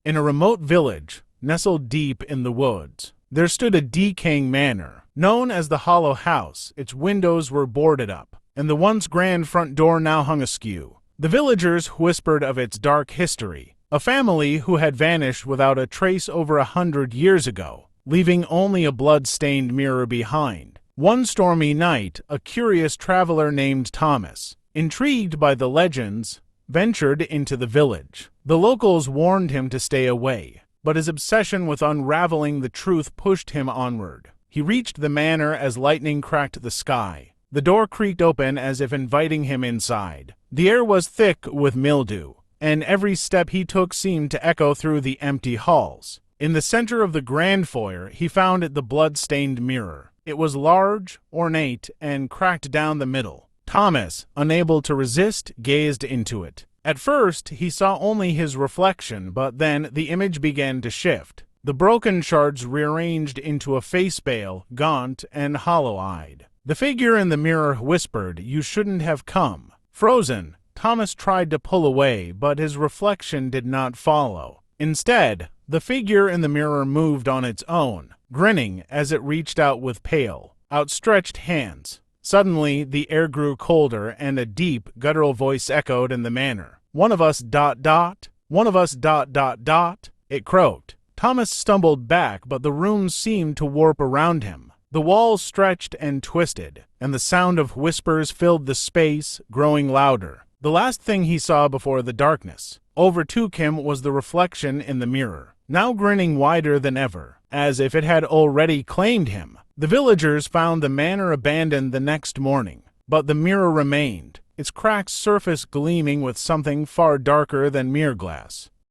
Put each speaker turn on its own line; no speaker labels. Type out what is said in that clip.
In a remote village, nestled deep in the woods, there stood a decaying manor, known as the Hollow House. Its windows were boarded up, and the once grand front door now hung askew. The villagers whispered of its dark history, a family who had vanished without a trace over 100 years ago, leaving only a blood-stained mirror behind. One stormy night, a curious traveler named Thomas, intrigued by the legends, ventured into the village. The locals warned him to stay away, but his obsession with unraveling the truth pushed him onward. He reached the manor as lightning cracked the sky. The door creaked open as if inviting him inside. The air was thick with mildew, and every step he took seemed to echo through the empty halls. In the center of the grand foyer, he found the blood-stained mirror. It was large, ornate, and cracked down the middle. Thomas, unable to resist, gazed into it. At first, he saw only his reflection, but then the image began to shift. The broken shards rearranged into a face pale, gaunt, and hollow-eyed. The figure in the mirror whispered, "You shouldn't have come." Frozen, Thomas tried to pull away, but his reflection did not follow. Instead, the figure in the mirror moved on its own, grinning as it reached out with pale, outstretched hands. Suddenly, the air grew colder, and a deep, guttural voice echoed in the manor. "One of us ... one of us ... it croaked. Thomas stumbled back, but the room seemed to warp around him. The walls stretched and twisted, and the sound of whispers filled the space, growing louder. The last thing he saw before the darkness overtook him was the reflection in the mirror, now grinning wider than ever, as if it had already claimed him. The villagers found the manor abandoned the next morning, but the mirror remained, its cracked surface gleaming with something far darker than mirror glass.